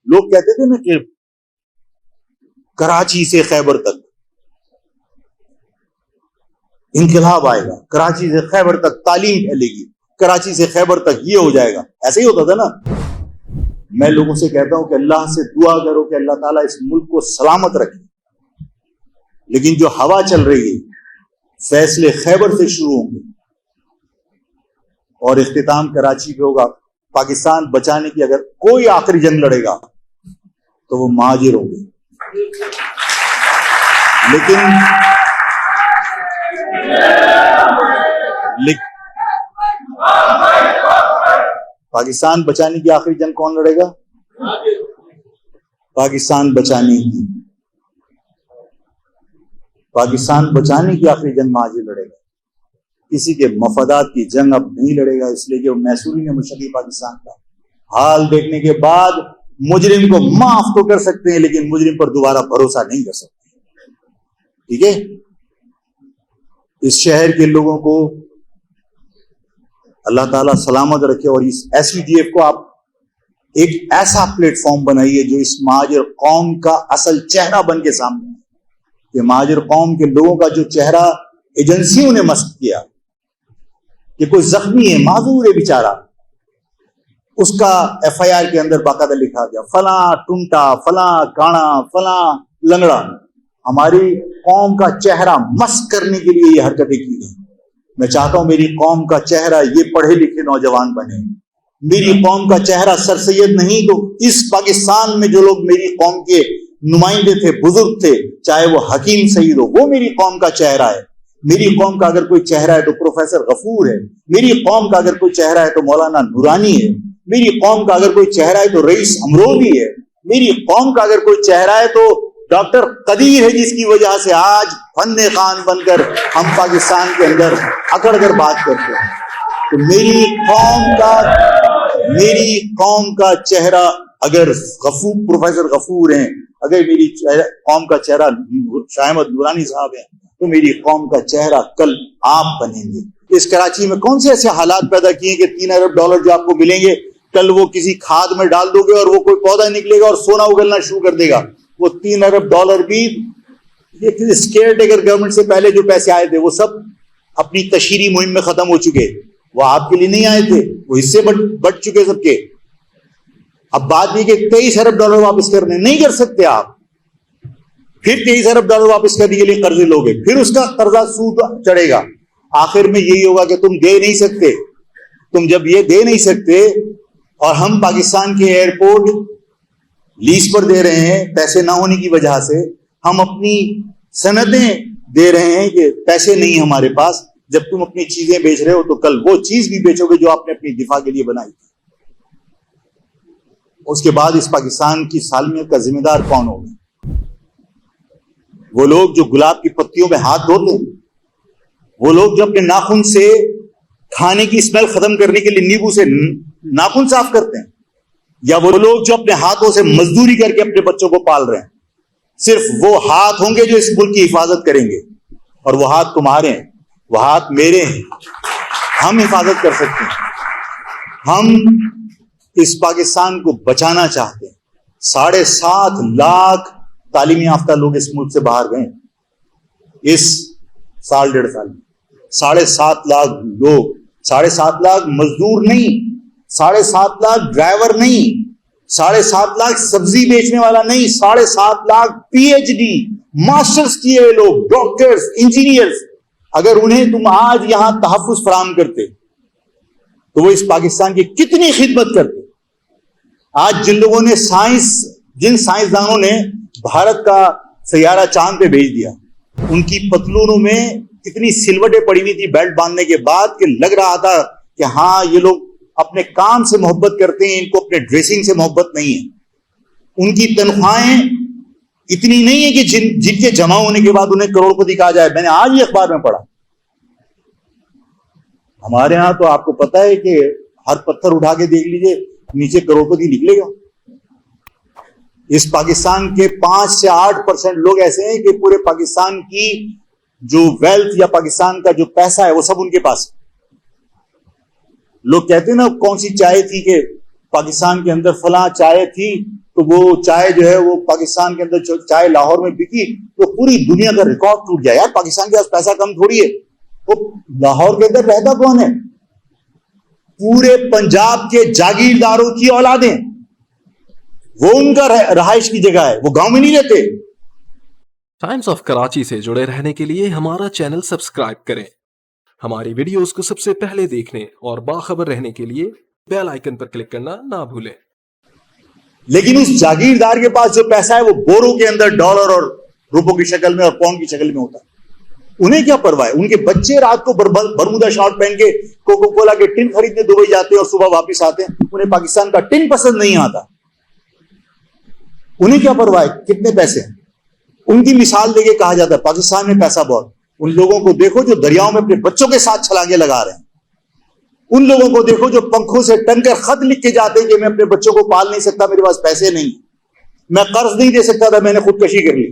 لوگ کہتے تھے نا کہ کراچی سے خیبر تک انقلاب آئے گا، کراچی سے خیبر تک تعلیم پھیلے گی، کراچی سے خیبر تک یہ ہو جائے گا، ایسے ہی ہوتا تھا نا. میں لوگوں سے کہتا ہوں کہ اللہ سے دعا کرو کہ اللہ تعالیٰ اس ملک کو سلامت رکھے، لیکن جو ہوا چل رہی ہے فیصلے خیبر سے شروع ہوں گے اور اختتام کراچی پہ ہوگا. پاکستان بچانے کی اگر کوئی آخری جنگ لڑے گا تو وہ مہاجر ہوں گے، لیکن پاکستان بچانے کی آخری جنگ کون لڑے گا؟ پاکستان بچانے کی آخری جنگ مہاجر لڑے گا. کسی کے مفادات کی جنگ اب نہیں لڑے گا، اس لیے کہ وہ محصول نے مشرقی پاکستان کا حال دیکھنے کے بعد مجرم کو معاف تو کر سکتے ہیں لیکن مجرم پر دوبارہ بھروسہ نہیں کر سکتے. ٹھیک ہے، اس شہر کے لوگوں کو اللہ تعالیٰ سلامت رکھے اور اس ایس وی ڈی ایف کو آپ ایک ایسا پلیٹ فارم بنائیے جو اس مہاجر قوم کا اصل چہرہ بن کے سامنے ہے. کہ مہاجر قوم کے لوگوں کا جو چہرہ ایجنسیوں نے مسخ کیا کہ کوئی زخمی ہے، معذور ہے بیچارہ، اس کا ایف آئی آر کے اندر باقاعدہ لکھا گیا فلاں ٹنٹا، فلاں کانا، فلاں لنگڑا. ہماری قوم کا چہرہ مسخ کرنے کے لیے یہ حرکتیں کی گئی. میں چاہتا ہوں میری قوم کا چہرہ یہ پڑھے لکھے نوجوان بنے. میری قوم کا چہرہ سر سید نہیں تو اس پاکستان میں جو لوگ میری قوم کے نمائندے تھے، بزرگ تھے، چاہے وہ حکیم سعید ہو، وہ میری قوم کا چہرہ ہے. میری قوم کا اگر کوئی چہرہ ہے تو پروفیسر غفور ہے. میری قوم کا اگر کوئی چہرہ ہے تو مولانا نورانی ہے. میری قوم کا اگر کوئی چہرہ ہے تو رئیس امروی ہے. میری قوم کا اگر کوئی چہرہ ہے تو ڈاکٹر قدیر ہے، جس کی وجہ سے آج فن خان بن کر ہم پاکستان کے اندر اکڑ کر بات کرتے ہیں. تو میری قوم کا چہرہ اگر پروفیسر غفور ہیں، اگر میری قوم کا چہرہ شاہ احمد نورانی صاحب ہیں، تو میری قوم کا چہرہ کل آپ بنیں گے. اس کراچی میں کون سے ایسے حالات پیدا کیے کہ $3 ارب جو آپ کو ملیں گے کل وہ کسی کھاد میں ڈال دو گے اور وہ کوئی پودا نکلے گا اور سونا اگلنا شروع کر دے گا. وہ $3 ارب بھی اسکیئر ٹیکر گورنمنٹ سے پہلے جو پیسے آئے تھے وہ سب اپنی تشہیری مہم میں ختم ہو چکے. وہ آپ کے لیے نہیں آئے تھے، وہ حصے بٹ چکے سب کے. اب بات یہ کہ $23 ارب واپس کرنے نہیں کر سکتے آپ. پھر $23 ارب واپس کرنے کے لیے قرضے لوگے، پھر اس کا قرضہ سود چڑھے گا. آخر میں یہی ہوگا کہ تم دے نہیں سکتے. تم جب یہ دے نہیں سکتے اور ہم پاکستان کے ایئرپورٹ لیز پر دے رہے ہیں پیسے نہ ہونے کی وجہ سے، ہم اپنی صنعتیں دے رہے ہیں کہ پیسے نہیں ہمارے پاس. جب تم اپنی چیزیں بیچ رہے ہو تو کل وہ چیز بھی بیچو گے جو آپ نے اپنی دفاع کے لیے بنائی تھی. اس کے بعد اس پاکستان کی سالمیت کا ذمہ دار کون ہوگا؟ وہ لوگ جو گلاب کی پتیوں میں ہاتھ دھوتے ہیں، وہ لوگ جو اپنے ناخن سے کھانے کی اسمیل ختم کرنے کے لیے نیبو سے ناخن صاف کرتے ہیں، یا وہ لوگ جو اپنے ہاتھوں سے مزدوری کر کے اپنے بچوں کو پال رہے ہیں. صرف وہ ہاتھ ہوں گے جو اس ملک کی حفاظت کریں گے، اور وہ ہاتھ تمہارے ہیں، وہ ہاتھ میرے ہیں. ہم حفاظت کر سکتے ہیں. ہم اس پاکستان کو بچانا چاہتے ہیں. 7.5 لاکھ تعلیم یافتہ لوگ اس ملک سے باہر گئے اس سال 1.5 سال میں. 7.5 لاکھ لوگ، 7.5 لاکھ مزدور نہیں، 7.5 لاکھ ڈرائیور نہیں، 7.5 لاکھ سبزی بیچنے والا نہیں، 7.5 لاکھ PhD ماسٹرز کیے ہوئے لوگ، ڈاکٹرز، انجینئرز. اگر انہیں تم آج یہاں تحفظ فراہم کرتے تو وہ اس پاکستان کی کتنی خدمت کرتے. آج جن لوگوں نے جن سائنسدانوں نے بھارت کا سیارہ چاند پہ بھیج دیا، ان کی پتلونوں میں کتنی سلوٹیں پڑی ہوئی تھی بیلٹ باندھنے کے بعد کہ لگ رہا تھا کہ ہاں یہ لوگ اپنے کام سے محبت کرتے ہیں، ان کو اپنے ڈریسنگ سے محبت نہیں ہے. ان کی تنخواہیں اتنی نہیں ہے کہ جن کے جمع ہونے کے بعد انہیں کروڑپتی کہا جائے. میں نے آج ہی اخبار میں پڑھا. ہمارے ہاں تو آپ کو پتا ہے کہ ہر پتھر اٹھا کے دیکھ لیجئے نیچے کروڑپتی نکلے گا. اس پاکستان کے 5 سے 8% لوگ ایسے ہیں کہ پورے پاکستان کی جو ویلتھ یا پاکستان کا جو پیسہ ہے وہ سب ان کے پاس. لوگ کہتے ہیں نا کون سی چائے تھی کہ پاکستان کے اندر فلاں چائے تھی تو وہ چائے جو ہے وہ پاکستان کے اندر چائے لاہور میں بکی تو پوری دنیا کا ریکارڈ ٹوٹ گیا. یار پاکستان کے پاس پیسہ کم تھوڑی ہے, وہ لاہور کے اندر رہتا کون ہے؟ پورے پنجاب کے جاگیرداروں کی اولادیں, وہ ان کا رہائش کی جگہ ہے, وہ گاؤں میں نہیں رہتے. ٹائمز آف کراچی سے جڑے رہنے کے لیے ہمارا چینل سبسکرائب کریں. ہماری ویڈیوز کو سب سے پہلے دیکھنے اور باخبر رہنے کے لیے بیل آئیکن پر کلک کرنا نہ بھولیں. لیکن اس جاگیردار کے پاس جو پیسہ ہے وہ بوروں کے اندر ڈالر اور روپوں کی شکل میں اور پاؤنڈ کی شکل میں ہوتا ہے. انہیں کیا پرواہ ہے؟ ان کے بچے رات کو برمودا شارٹ پہن کے کوکو کولا کے ٹن خریدنے دبئی جاتے ہیں اور صبح واپس آتے ہیں. انہیں پاکستان کا ٹن پسند نہیں آتا. انہیں کیا پرواہ ہے کتنے پیسے ہیں؟ ان کی مثال دے کے کہا جاتا ہے پاکستان میں پیسہ بہت. ان لوگوں کو دیکھو جو دریاؤں میں اپنے بچوں کے ساتھ چھلانگے لگا رہے ہیں. ان لوگوں کو دیکھو جو پنکھوں سے ٹنگ کر خط لکھ کے جاتے ہیں کہ میں اپنے بچوں کو پال نہیں سکتا, میرے پاس پیسے نہیں, میں قرض نہیں دے سکتا تھا, میں نے خودکشی کر لی.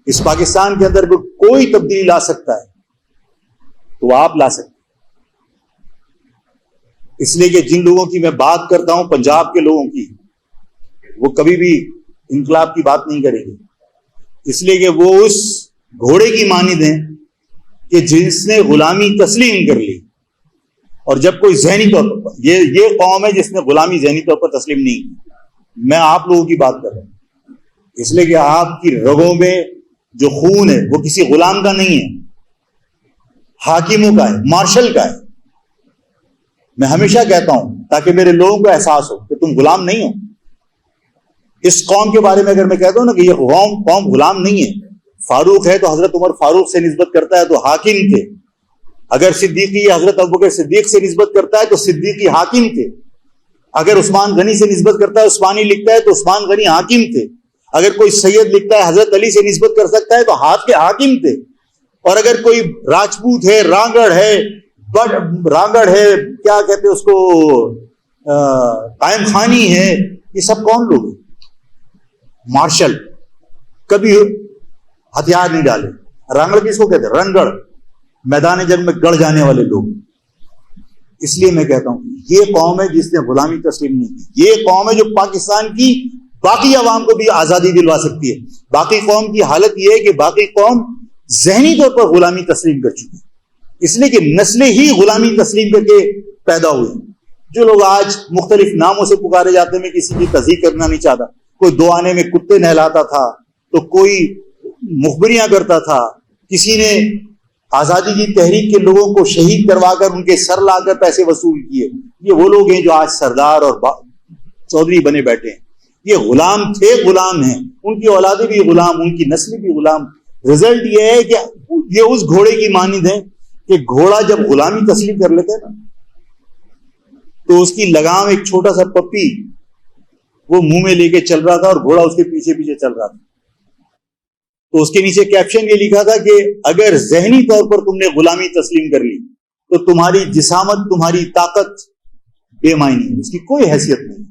اس پاکستان کے اندر کوئی تبدیلی لا سکتا ہے تو آپ لا سکتے. اس لیے کہ جن لوگوں کی میں بات کرتا ہوں پنجاب کے لوگوں کی, وہ کبھی بھی انقلاب کی بات نہیں کریں گے, اس لیے کہ وہ اس گھوڑے کی مانند ہیں کہ جس نے غلامی تسلیم کر لی. اور جب کوئی ذہنی طور پر یہ قوم ہے جس نے غلامی ذہنی طور پر تسلیم نہیں کی. میں آپ لوگوں کی بات کر رہا ہوں, اس لیے کہ آپ کی رگوں میں جو خون ہے وہ کسی غلام کا نہیں ہے, حاکموں کا ہے, مارشل کا ہے. میں ہمیشہ کہتا ہوں تاکہ میرے لوگوں کو احساس ہو کہ تم غلام نہیں ہو. اس قوم کے بارے میں اگر میں کہتا ہوں نا کہ یہ قوم غلام نہیں ہے, فاروق ہے تو حضرت عمر فاروق سے نسبت کرتا ہے تو حاکم تھے. اگر صدیقی حضرت ابوبکر صدیق سے نسبت کرتا ہے تو صدیقی حاکم تھے. اگر عثمان غنی سے نسبت کرتا ہے, عثمانی لکھتا ہے تو عثمان غنی حاکم تھے. اگر کوئی سید لکھتا ہے حضرت علی سے نسبت کر سکتا ہے تو ہاتھ کے حاکم تھے. اور اگر کوئی راجپوت ہے, رانگڑ ہے, کیا کہتے ہیں اس کو, قائم خانی ہے, یہ سب کون لوگ ہیں؟ مارشل. کبھی ہتھیار نہیں ڈالے. رانگڑ کس کو کہتے ہیں؟ رنگڑ, میدان جنگ میں گڑ جانے والے لوگ. اس لیے میں کہتا ہوں یہ قوم ہے جس نے غلامی تسلیم نہیں کی. یہ قوم ہے جو پاکستان کی باقی عوام کو بھی آزادی دلوا سکتی ہے. باقی قوم کی حالت یہ ہے کہ باقی قوم ذہنی طور پر غلامی تسلیم کر چکی ہے. اس لیے کہ نسلیں ہی غلامی تسلیم کر کے پیدا ہوئی. جو لوگ آج مختلف ناموں سے پکارے جاتے ہیں, میں کسی کی تصحیح کرنا نہیں چاہتا. کوئی دو آنے میں کتے نہلاتا تھا, تو کوئی مخبریاں کرتا تھا, کسی نے آزادی کی تحریک کے لوگوں کو شہید کروا کر ان کے سر لا کر پیسے وصول کیے. یہ وہ لوگ ہیں جو آج سردار اور چودھری بنے بیٹھے ہیں. یہ غلام تھے, غلام ہیں, ان کی اولادیں بھی غلام, ان کی نسلیں بھی غلام. رزلٹ یہ ہے کہ یہ اس گھوڑے کی مانند ہے کہ گھوڑا جب غلامی تسلیم کر لیتا ہے نا تو اس کی لگام ایک چھوٹا سا پپی وہ منہ میں لے کے چل رہا تھا اور گھوڑا اس کے پیچھے پیچھے چل رہا تھا. تو اس کے نیچے کیپشن یہ لکھا تھا کہ اگر ذہنی طور پر تم نے غلامی تسلیم کر لی تو تمہاری جسامت, تمہاری طاقت بے معنی ہے, اس کی کوئی حیثیت نہیں.